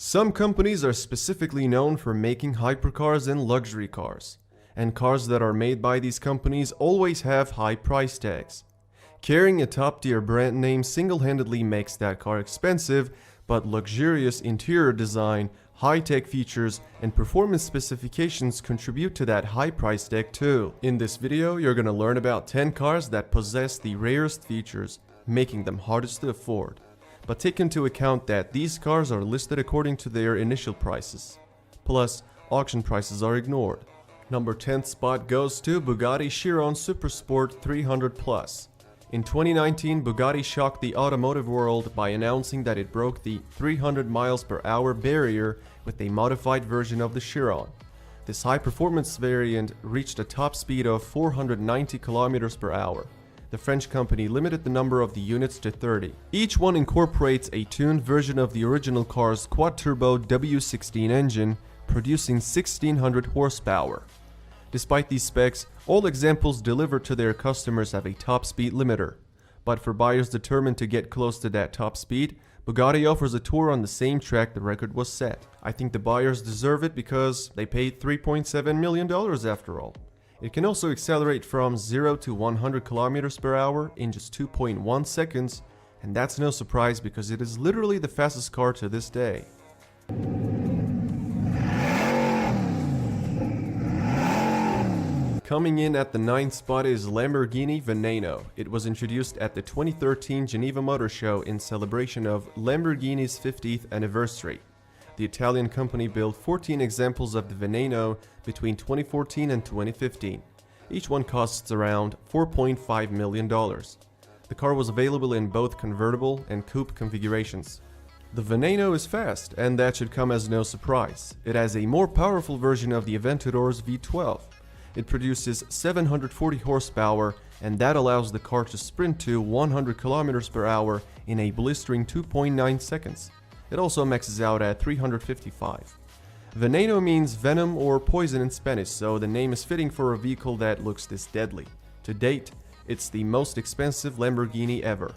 Some companies are specifically known for making hypercars and luxury cars, and cars that are made by these companies always have high price tags. Carrying a top-tier brand name single-handedly makes that car expensive, but luxurious interior design, high-tech features, and performance specifications contribute to that high price tag too. In this video, you're gonna learn about 10 cars that possess the rarest features, making them hardest to afford. But take into account that these cars are listed according to their initial prices. Plus, auction prices are ignored. Number 10th spot goes to Bugatti Chiron Supersport 300 Plus. In 2019, Bugatti shocked the automotive world by announcing that it broke the 300 miles per hour barrier with a modified version of the Chiron. This high-performance variant reached a top speed of 490 kilometers per hour. The French company limited the number of the units to 30. Each one incorporates a tuned version of the original car's quad-turbo W16 engine, producing 1600 horsepower. Despite these specs, all examples delivered to their customers have a top speed limiter. But for buyers determined to get close to that top speed, Bugatti offers a tour on the same track the record was set. I think the buyers deserve it because they paid $3.7 million after all. It can also accelerate from 0 to 100 kilometers per hour in just 2.1 seconds, and that's no surprise because it is literally the fastest car to this day. Coming in at the 9th spot is Lamborghini Veneno. It was introduced at the 2013 Geneva Motor Show in celebration of Lamborghini's 50th anniversary. The Italian company built 14 examples of the Veneno between 2014 and 2015. Each one costs around $4.5 million. The car was available in both convertible and coupe configurations. The Veneno is fast, and that should come as no surprise. It has a more powerful version of the Aventador's V12. It produces 740 horsepower, and that allows the car to sprint to 100 kilometers per hour in a blistering 2.9 seconds. It also maxes out at 355. Veneno means venom or poison in Spanish, so the name is fitting for a vehicle that looks this deadly. To date, it's the most expensive Lamborghini ever.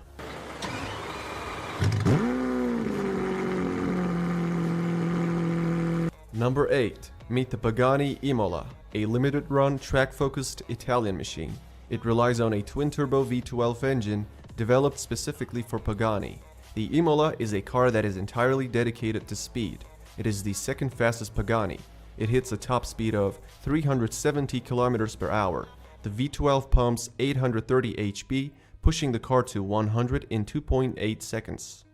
Number 8. Meet the Pagani Imola, a limited-run, track-focused Italian machine. It relies on a twin-turbo V12 engine developed specifically for Pagani. The Imola is a car that is entirely dedicated to speed. It is the second fastest Pagani. It hits a top speed of 370 km per hour. The V12 pumps 830 HP, pushing the car to 100 in 2.8 seconds.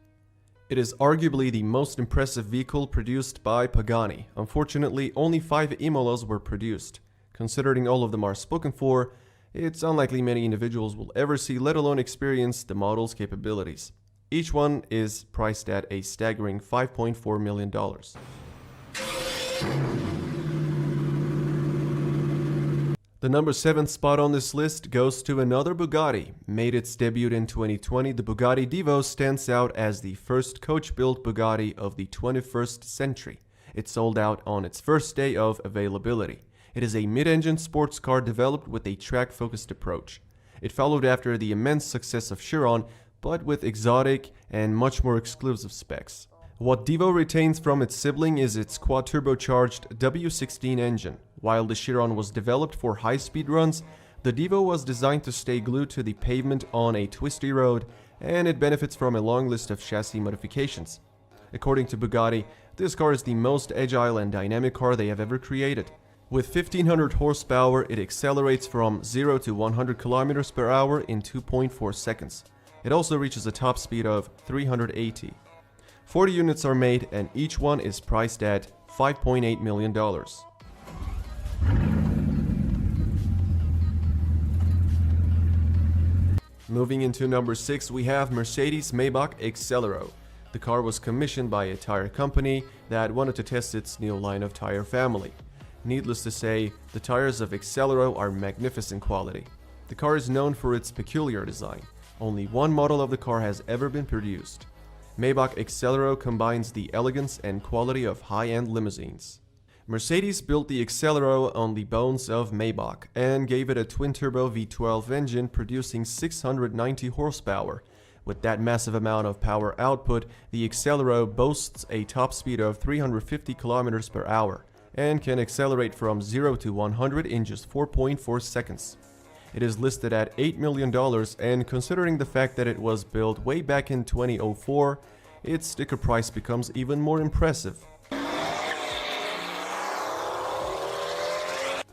It is arguably the most impressive vehicle produced by Pagani. Unfortunately, only 5 Imolas were produced. Considering all of them are spoken for, it's unlikely many individuals will ever see, let alone experience, the model's capabilities. Each one is priced at a staggering $5.4 million. The number 7th spot on this list goes to another Bugatti. Made its debut in 2020, the Bugatti Divo stands out as the first coach-built Bugatti of the 21st century. It sold out on its first day of availability. It is a mid-engine sports car developed with a track-focused approach. It followed after the immense success of Chiron, but with exotic and much more exclusive specs. What Divo retains from its sibling is its quad-turbocharged W16 engine. While the Chiron was developed for high-speed runs, the Divo was designed to stay glued to the pavement on a twisty road, and it benefits from a long list of chassis modifications. According to Bugatti, this car is the most agile and dynamic car they have ever created. With 1500 horsepower, it accelerates from 0 to 100 kilometers per hour in 2.4 seconds. It also reaches a top speed of 380. 40 units are made, and each one is priced at $5.8 million. Moving into number 6, we have Mercedes-Maybach Excelero. The car was commissioned by a tire company that wanted to test its new line of tire family. Needless to say, the tires of Excelero are magnificent quality. The car is known for its peculiar design. Only one model of the car has ever been produced. Maybach Excelero combines the elegance and quality of high-end limousines. Mercedes built the Excelero on the bones of Maybach and gave it a twin-turbo V12 engine producing 690 horsepower, With that massive amount of power output, the Accelero boasts a top speed of 350 km per hour and can accelerate from 0 to 100 in just 4.4 seconds. It is listed at $8 million, and considering the fact that it was built way back in 2004, its sticker price becomes even more impressive.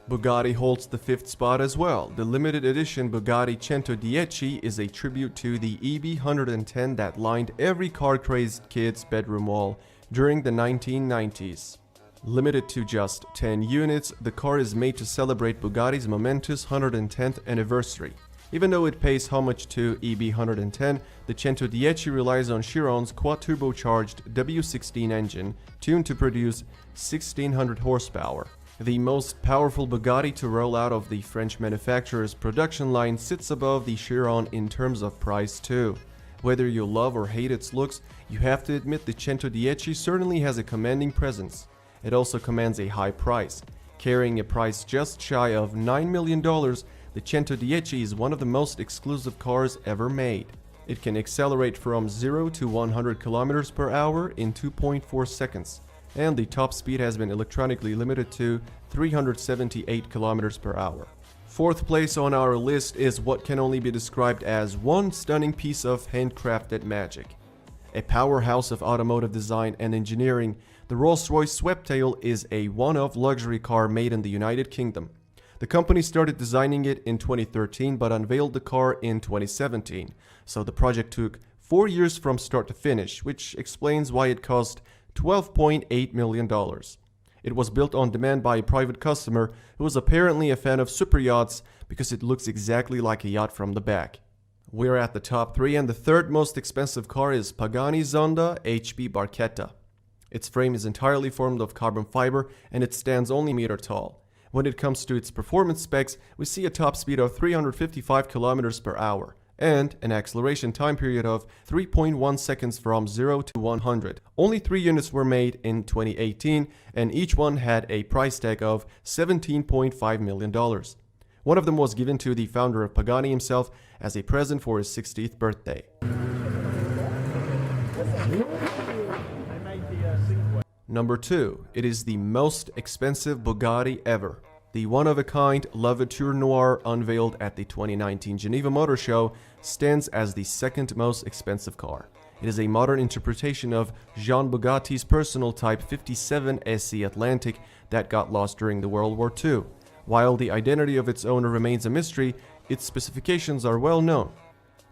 Bugatti holds the 5th spot as well. The limited edition Bugatti 110 is a tribute to the EB110 that lined every car-crazed kid's bedroom wall during the 1990s. Limited to just 10 units, the car is made to celebrate Bugatti's momentous 110th anniversary. Even though it pays homage to EB110, the 110 relies on Chiron's quad-turbocharged W16 engine, tuned to produce 1600 horsepower. The most powerful Bugatti to roll out of the French manufacturer's production line sits above the Chiron in terms of price too. Whether you love or hate its looks, you have to admit the 110 certainly has a commanding presence. It also commands a high price. Carrying a price just shy of $9 million, the 110 is one of the most exclusive cars ever made. It can accelerate from 0 to 100 km per hour in 2.4 seconds. And the top speed has been electronically limited to 378 km per hour. 4th place on our list is what can only be described as one stunning piece of handcrafted magic. A powerhouse of automotive design and engineering, the Rolls-Royce Sweptail is a one-off luxury car made in the United Kingdom. The company started designing it in 2013 but unveiled the car in 2017, so the project took 4 years from start to finish, which explains why it cost $12.8 million. It was built on demand by a private customer who was apparently a fan of super yachts because it looks exactly like a yacht from the back. We're at the top 3, and the 3rd most expensive car is Pagani Zonda HB Barchetta. Its frame is entirely formed of carbon fiber and it stands only a meter tall. When it comes to its performance specs, we see a top speed of 355 km per hour. And an acceleration time period of 3.1 seconds from 0 to 100. Only 3 units were made in 2018, and each one had a price tag of $17.5 million. One of them was given to the founder of Pagani himself as a present for his 60th birthday. Number 2. It is the most expensive Bugatti ever. The one-of-a-kind La Voiture Noire unveiled at the 2019 Geneva Motor Show stands as the 2nd most expensive car. It is a modern interpretation of Jean Bugatti's personal Type 57 SE Atlantic that got lost during the World War II. While the identity of its owner remains a mystery, its specifications are well known.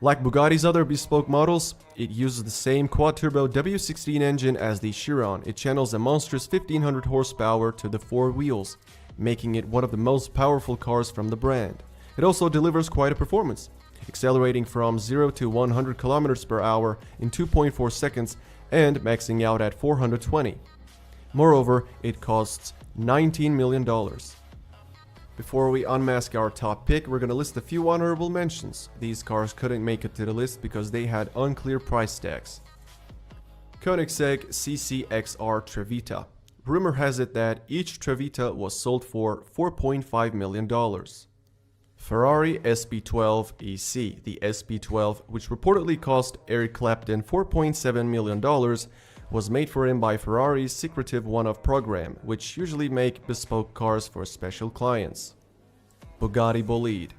Like Bugatti's other bespoke models, it uses the same quad-turbo W16 engine as the Chiron. It channels a monstrous 1500 horsepower to the 4 wheels, making it one of the most powerful cars from the brand. It also delivers quite a performance, accelerating from 0 to 100 km per hour in 2.4 seconds and maxing out at 420. Moreover, it costs $19 million. Before we unmask our top pick, we're gonna list a few honorable mentions. These cars couldn't make it to the list because they had unclear price tags. Koenigsegg CC-XR Trevita. Rumor has it that each Trevita was sold for $4.5 million. Ferrari SP12 EC. The SP12, which reportedly cost Eric Clapton $4.7 million, was made for him by Ferrari's secretive one-off program, which usually make bespoke cars for special clients. Bugatti Bolide.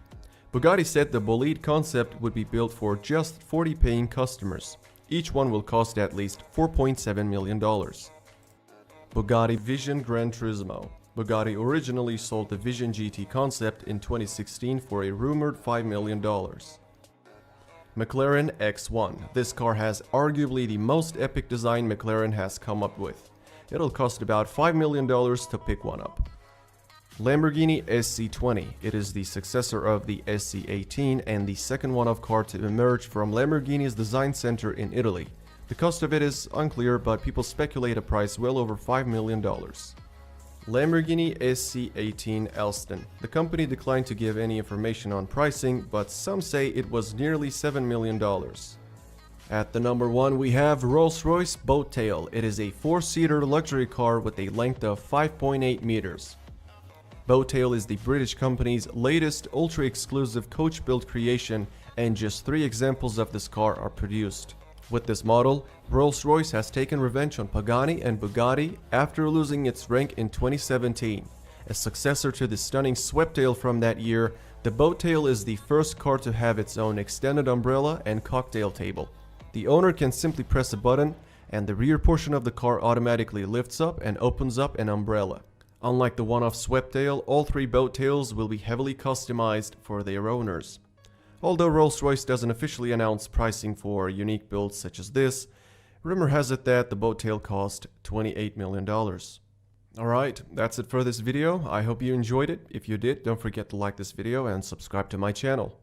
Bugatti said the Bolide concept would be built for just 40 paying customers. Each one will cost at least $4.7 million. Bugatti Vision Gran Turismo. Bugatti originally sold the Vision GT concept in 2016 for a rumored $5 million. McLaren X1. This car has arguably the most epic design McLaren has come up with. It'll cost about $5 million to pick one up. Lamborghini SC20. It is the successor of the SC18 and the second one-off car to emerge from Lamborghini's design center in Italy. The cost of it is unclear, but people speculate a price well over $5 million. Lamborghini SC18 Elston. The company declined to give any information on pricing, but some say it was nearly $7 million. At the number 1 we have Rolls-Royce Boattail. It is a 4-seater luxury car with a length of 5.8 meters. Boattail is the British company's latest ultra-exclusive coach-built creation and just 3 examples of this car are produced. With this model, Rolls-Royce has taken revenge on Pagani and Bugatti after losing its rank in 2017. As successor to the stunning Sweptail from that year, the Boattail is the first car to have its own extended umbrella and cocktail table. The owner can simply press a button, and the rear portion of the car automatically lifts up and opens up an umbrella. Unlike the one-off Sweptail, all 3 Boattails will be heavily customized for their owners. Although Rolls-Royce doesn't officially announce pricing for unique builds such as this, rumor has it that the Boattail cost $28 million. Alright, that's it for this video. I hope you enjoyed it. If you did, don't forget to like this video and subscribe to my channel.